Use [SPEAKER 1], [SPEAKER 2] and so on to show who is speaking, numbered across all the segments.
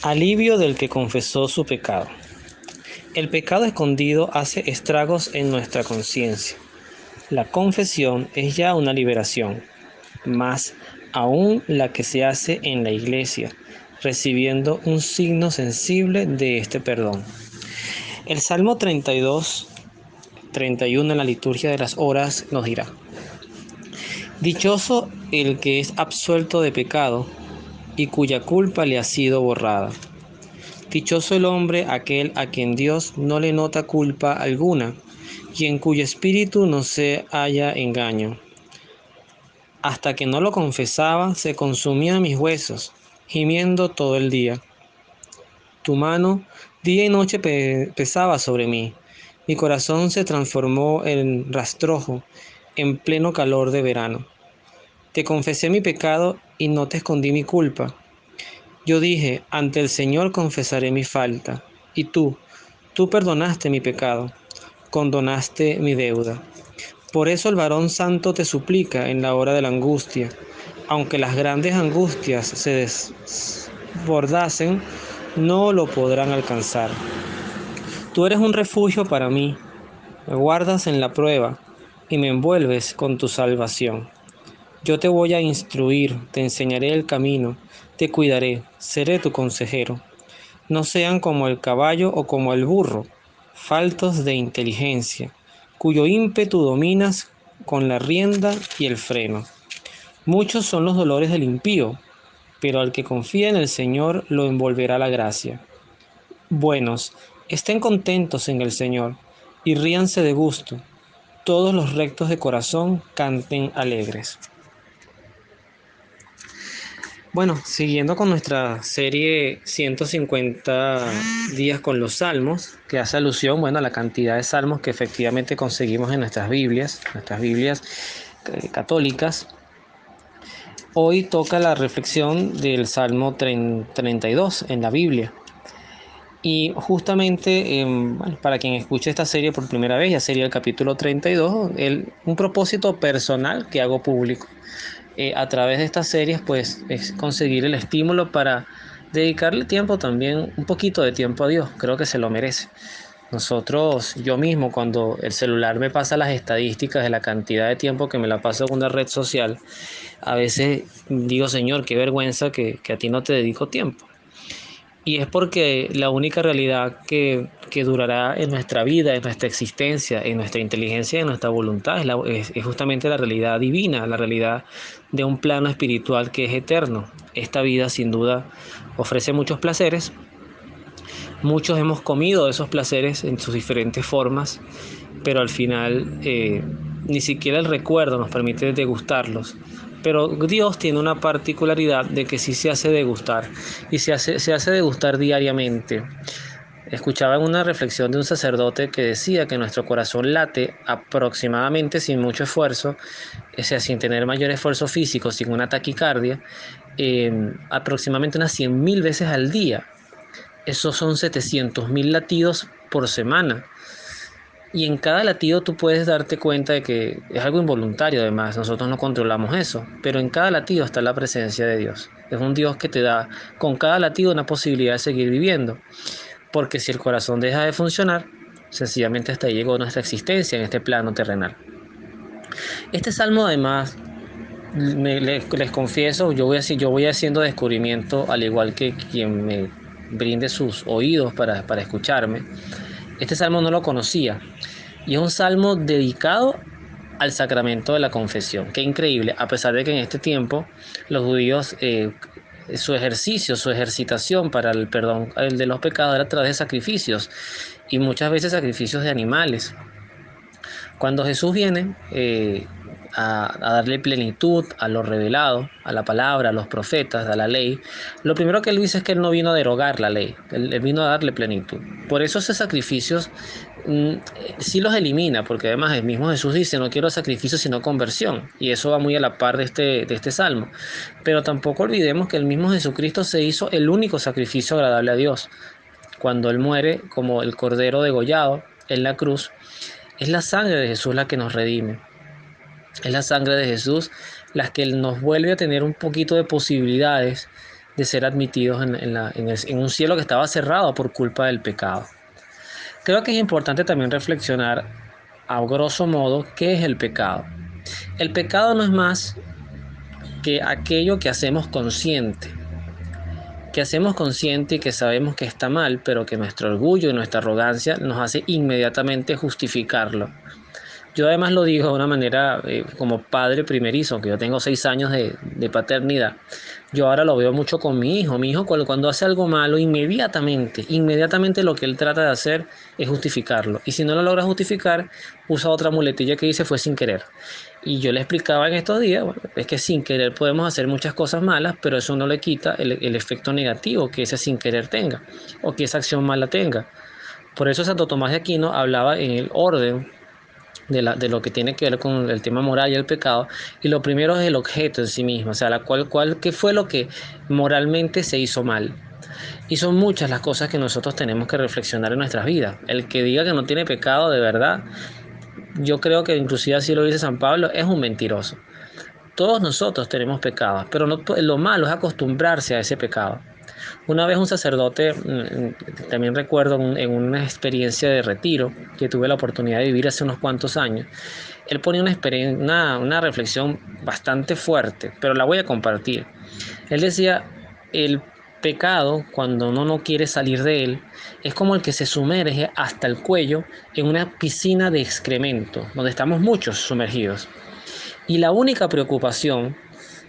[SPEAKER 1] Alivio del que confesó su pecado. El pecado escondido hace estragos en nuestra conciencia. La confesión es ya una liberación, más aún la que se hace en la iglesia, recibiendo un signo sensible de este perdón. El Salmo 32, 31 en la liturgia de las horas nos dirá: Dichoso el que es absuelto de pecado y cuya culpa le ha sido borrada. Dichoso el hombre aquel a quien Dios no le nota culpa alguna y en cuyo espíritu no se halla engaño. Hasta que no lo confesaba, se consumían mis huesos, gimiendo todo el día. Tu mano día y noche pesaba sobre mí. Mi corazón se transformó en rastrojo en pleno calor de verano. Te confesé mi pecado y no te escondí mi culpa. Yo dije, ante el Señor confesaré mi falta. Y tú perdonaste mi pecado, condonaste mi deuda. Por eso el varón santo te suplica en la hora de la angustia. Aunque las grandes angustias se desbordasen, no lo podrán alcanzar. Tú eres un refugio para mí, me guardas en la prueba y me envuelves con tu salvación. Yo te voy a instruir, te enseñaré el camino, te cuidaré, seré tu consejero. No sean como el caballo o como el burro, faltos de inteligencia, cuyo ímpetu dominas con la rienda y el freno. Muchos son los dolores del impío, pero al que confía en el Señor lo envolverá la gracia. Buenos, estén contentos en el Señor y ríanse de gusto. Todos los rectos de corazón canten alegres. Bueno, siguiendo con nuestra serie 150 días con los salmos, que hace alusión, bueno, a la cantidad de salmos que efectivamente conseguimos en nuestras Biblias católicas. Hoy toca la reflexión del Salmo 32 en la Biblia. Y justamente, bueno, para quien escuche esta serie por primera vez, ya sería el capítulo 32, un propósito personal que hago público. A través de estas series, pues, es conseguir el estímulo para dedicarle tiempo también, un poquito de tiempo a Dios. Creo que se lo merece. Yo mismo, cuando el celular me pasa las estadísticas de la cantidad de tiempo que me la paso en una red social, a veces digo, Señor, qué vergüenza que a ti no te dedico tiempo. Y es porque la única realidad que durará en nuestra vida, en nuestra existencia, en nuestra inteligencia, en nuestra voluntad, es justamente la realidad divina, la realidad de un plano espiritual que es eterno. Esta vida sin duda ofrece muchos placeres. Muchos hemos comido esos placeres en sus diferentes formas, pero al final ni siquiera el recuerdo nos permite degustarlos. Pero Dios tiene una particularidad de que sí se hace degustar y se hace degustar diariamente. Escuchaba en una reflexión de un sacerdote que decía que nuestro corazón late aproximadamente sin mucho esfuerzo, o sea, sin tener mayor esfuerzo físico, sin una taquicardia, aproximadamente unas 100.000 veces al día. Esos son 700.000 latidos por semana. Y en cada latido tú puedes darte cuenta de que es algo involuntario, además, nosotros no controlamos eso, pero en cada latido está la presencia de Dios. Es un Dios que te da con cada latido una posibilidad de seguir viviendo, porque si el corazón deja de funcionar, sencillamente hasta ahí llegó nuestra existencia en este plano terrenal. Este salmo además, les confieso, yo voy haciendo descubrimiento, al igual que quien me brinde sus oídos para escucharme. Este salmo no lo conocía. Y es un salmo dedicado al sacramento de la confesión. Qué increíble, a pesar de que en este tiempo los judíos, su ejercitación para el perdón de los pecados era a través de sacrificios y muchas veces sacrificios de animales. Cuando Jesús viene a darle plenitud a lo revelado, a la palabra, a los profetas, a la ley, lo primero que él dice es que él no vino a derogar la ley, él vino a darle plenitud. Por eso esos sacrificios sí los elimina, porque además el mismo Jesús dice, no quiero sacrificio sino conversión, y eso va muy a la par de este salmo. Pero tampoco olvidemos que el mismo Jesucristo se hizo el único sacrificio agradable a Dios. Cuando él muere como el cordero degollado en la cruz, es la sangre de Jesús la que nos redime. Es la sangre de Jesús la que nos vuelve a tener un poquito de posibilidades de ser admitidos en un cielo que estaba cerrado por culpa del pecado. Creo que es importante también reflexionar a grosso modo qué es el pecado. El pecado no es más que aquello que hacemos consciente y que sabemos que está mal, pero que nuestro orgullo y nuestra arrogancia nos hace inmediatamente justificarlo. Yo además lo digo de una manera como padre primerizo, aunque yo tengo 6 años de paternidad. Yo ahora lo veo mucho con mi hijo. Mi hijo cuando hace algo malo, inmediatamente lo que él trata de hacer es justificarlo. Y si no lo logra justificar, usa otra muletilla que dice fue sin querer. Y yo le explicaba en estos días, bueno, es que sin querer podemos hacer muchas cosas malas, pero eso no le quita el efecto negativo que ese sin querer tenga, o que esa acción mala tenga. Por eso Santo Tomás de Aquino hablaba en el orden de lo que tiene que ver con el tema moral y el pecado, y lo primero es el objeto en sí mismo, o sea, qué fue lo que moralmente se hizo mal. Y son muchas las cosas que nosotros tenemos que reflexionar en nuestras vidas. El que diga que no tiene pecado de verdad, yo creo que inclusive así lo dice San Pablo, es un mentiroso. Todos nosotros tenemos pecados, pero no, lo malo es acostumbrarse a ese pecado. Una vez un sacerdote, también recuerdo en una experiencia de retiro que tuve la oportunidad de vivir hace unos cuantos años, él ponía una reflexión bastante fuerte, pero la voy a compartir. Él decía, el pecado, cuando uno no quiere salir de él, es como el que se sumerge hasta el cuello en una piscina de excremento, donde estamos muchos sumergidos. Y la única preocupación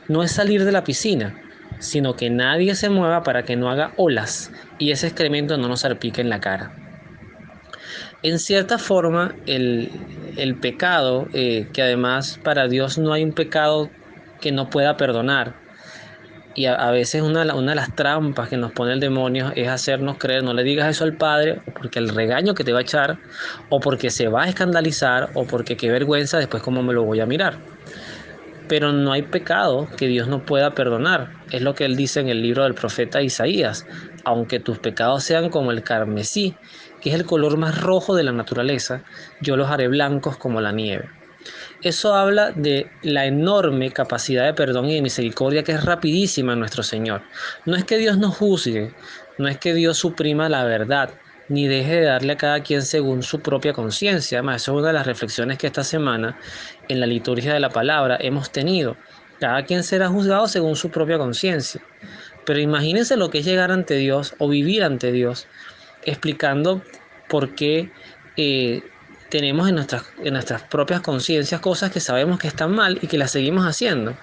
[SPEAKER 1] no es salir de la piscina, sino que nadie se mueva para que no haga olas y ese excremento no nos salpique en la cara. En cierta forma, el pecado, que además para Dios no hay un pecado que no pueda perdonar, y a veces una de las trampas que nos pone el demonio es hacernos creer, no le digas eso al Padre, porque el regaño que te va a echar, o porque se va a escandalizar, o porque qué vergüenza, después cómo me lo voy a mirar. Pero no hay pecado que Dios no pueda perdonar. Es lo que él dice en el libro del profeta Isaías. Aunque tus pecados sean como el carmesí, que es el color más rojo de la naturaleza, yo los haré blancos como la nieve. Eso habla de la enorme capacidad de perdón y de misericordia que es rapidísima en nuestro Señor. No es que Dios nos juzgue, no es que Dios suprima la verdad, ni deje de darle a cada quien según su propia conciencia. Además, eso es una de las reflexiones que esta semana en la liturgia de la palabra hemos tenido. Cada quien será juzgado según su propia conciencia. Pero imagínense lo que es llegar ante Dios o vivir ante Dios explicando por qué tenemos en nuestras propias conciencias cosas que sabemos que están mal y que las seguimos haciendo.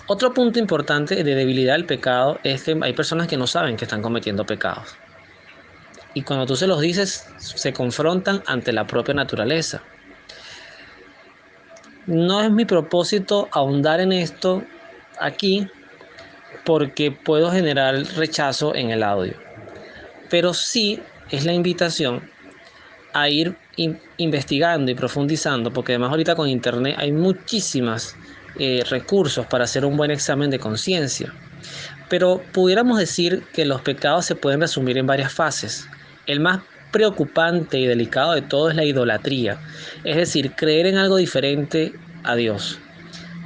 [SPEAKER 1] Otro punto importante de debilidad del pecado es que hay personas que no saben que están cometiendo pecados. Y cuando tú se los dices, se confrontan ante la propia naturaleza. No es mi propósito ahondar en esto aquí porque puedo generar rechazo en el audio. Pero sí es la invitación a ir investigando y profundizando, porque además ahorita con internet hay muchísimos recursos para hacer un buen examen de conciencia. Pero pudiéramos decir que los pecados se pueden resumir en varias fases. El más preocupante y delicado de todo es la idolatría, es decir, creer en algo diferente a Dios.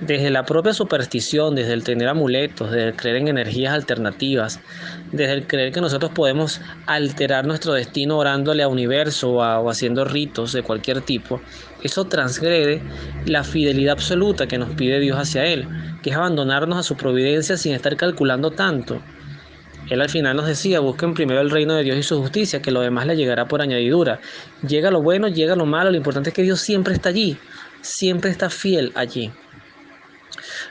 [SPEAKER 1] Desde la propia superstición, desde el tener amuletos, desde el creer en energías alternativas, desde el creer que nosotros podemos alterar nuestro destino orándole a universo o haciendo ritos de cualquier tipo, eso transgrede la fidelidad absoluta que nos pide Dios hacia Él, que es abandonarnos a su providencia sin estar calculando tanto. Él al final nos decía, busquen primero el reino de Dios y su justicia, que lo demás le llegará por añadidura. Llega lo bueno, llega lo malo, lo importante es que Dios siempre está allí, siempre está fiel allí.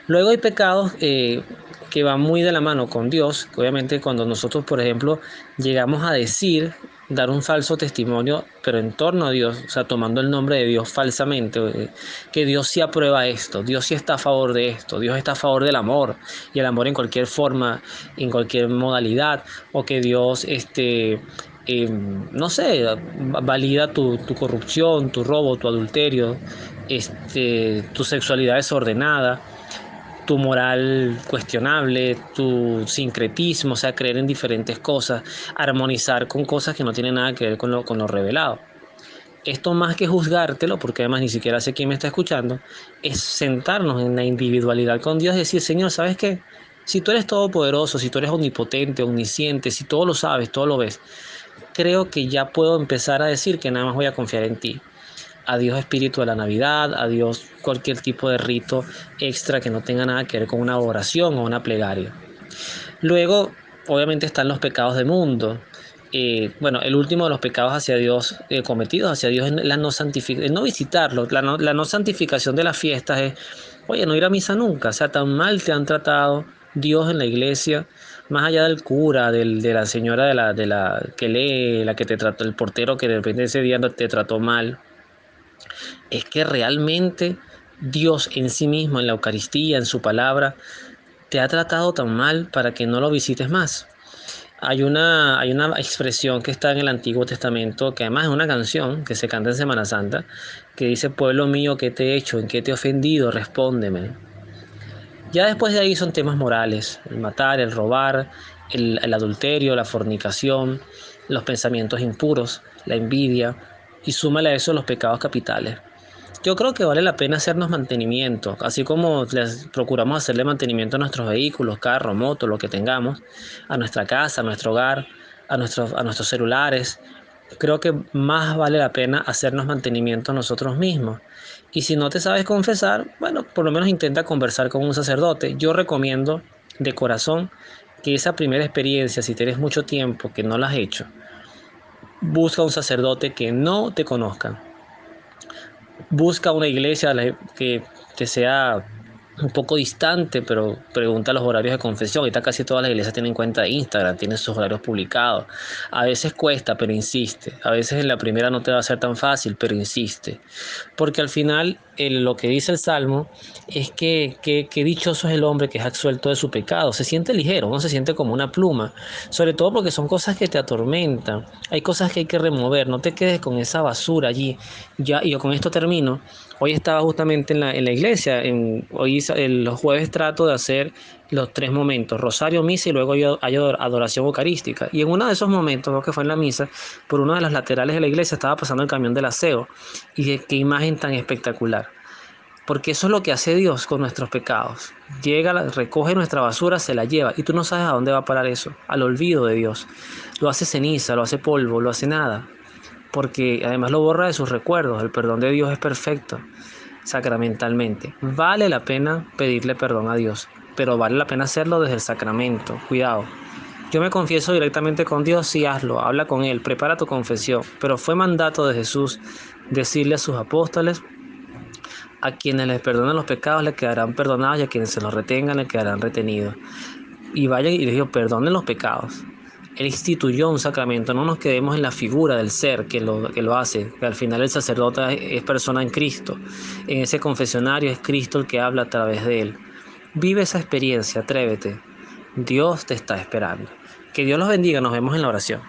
[SPEAKER 1] Luego hay pecados que van muy de la mano con Dios, que obviamente cuando nosotros, por ejemplo, llegamos a dar un falso testimonio, pero en torno a Dios, o sea, tomando el nombre de Dios falsamente, que Dios sí aprueba esto, Dios sí está a favor de esto, Dios está a favor del amor, y el amor en cualquier forma, en cualquier modalidad, o que Dios, no sé, valida tu corrupción, tu robo, tu adulterio, tu sexualidad desordenada, tu moral cuestionable, tu sincretismo, o sea, creer en diferentes cosas, armonizar con cosas que no tienen nada que ver con lo revelado. Esto más que juzgártelo, porque además ni siquiera sé quién me está escuchando, es sentarnos en la individualidad con Dios y decir, Señor, ¿sabes qué? Si tú eres todopoderoso, si tú eres omnipotente, omnisciente, si todo lo sabes, todo lo ves, creo que ya puedo empezar a decir que nada más voy a confiar en ti. Adiós espíritu de la Navidad, adiós cualquier tipo de rito extra que no tenga nada que ver con una oración o una plegaria. Luego, obviamente están los pecados del mundo. Bueno, el último de los pecados hacia Dios, cometidos hacia Dios, es la no santificación, no visitarlo, la no santificación de las fiestas es, oye, no ir a misa nunca, o sea, tan mal te han tratado Dios en la iglesia, más allá del cura, de la señora de la que lee, la que te trató, el portero que de repente ese día no te trató mal, es que realmente Dios en sí mismo, en la Eucaristía, en su palabra, te ha tratado tan mal para que no lo visites más. Hay una expresión que está en el Antiguo Testamento, que además es una canción que se canta en Semana Santa, que dice, pueblo mío, ¿qué te he hecho? ¿En qué te he ofendido? Respóndeme. Ya después de ahí son temas morales, el matar, el robar, el adulterio, la fornicación, los pensamientos impuros, la envidia, y súmale a eso los pecados capitales. Yo creo que vale la pena hacernos mantenimiento, así como les procuramos hacerle mantenimiento a nuestros vehículos, carro, moto, lo que tengamos, a nuestra casa, a nuestro hogar, a nuestros celulares. Creo que más vale la pena hacernos mantenimiento a nosotros mismos. Y si no te sabes confesar, bueno, por lo menos intenta conversar con un sacerdote. Yo recomiendo de corazón que esa primera experiencia, si tienes mucho tiempo que no la has hecho, busca un sacerdote que no te conozca. Busca una iglesia que sea un poco distante, pero pregunta los horarios de confesión. Ahorita casi todas las iglesias tienen cuenta de Instagram, tienen sus horarios publicados. A veces cuesta, pero insiste. A veces en la primera no te va a ser tan fácil, pero insiste. Porque al final lo que dice el Salmo es que dichoso es el hombre que es absuelto de su pecado. Se siente ligero, no se siente como una pluma. Sobre todo porque son cosas que te atormentan. Hay cosas que hay que remover. No te quedes con esa basura allí. Ya, y yo con esto termino. Hoy estaba justamente en la iglesia. Los jueves trato de hacer los tres momentos, rosario, misa y luego hay adoración eucarística. Y en uno de esos momentos, creo que fue en la misa, por uno de los laterales de la iglesia estaba pasando el camión del aseo. Y qué imagen tan espectacular. Porque eso es lo que hace Dios con nuestros pecados. Llega, recoge nuestra basura, se la lleva. Y tú no sabes a dónde va a parar eso. Al olvido de Dios. Lo hace ceniza, lo hace polvo, lo hace nada. Porque además lo borra de sus recuerdos. El perdón de Dios es perfecto, sacramentalmente. Vale la pena pedirle perdón a Dios, pero vale la pena hacerlo desde el sacramento. Cuidado. Yo me confieso directamente con Dios, sí, hazlo, habla con Él, prepara tu confesión. Pero fue mandato de Jesús decirle a sus apóstoles, a quienes les perdonan los pecados les quedarán perdonados y a quienes se los retengan les quedarán retenidos. Y vayan y les digo, perdonen los pecados. Él instituyó un sacramento, no nos quedemos en la figura del ser que lo hace, que al final el sacerdote es persona en Cristo. En ese confesionario es Cristo el que habla a través de él. Vive esa experiencia, atrévete. Dios te está esperando. Que Dios los bendiga, nos vemos en la oración.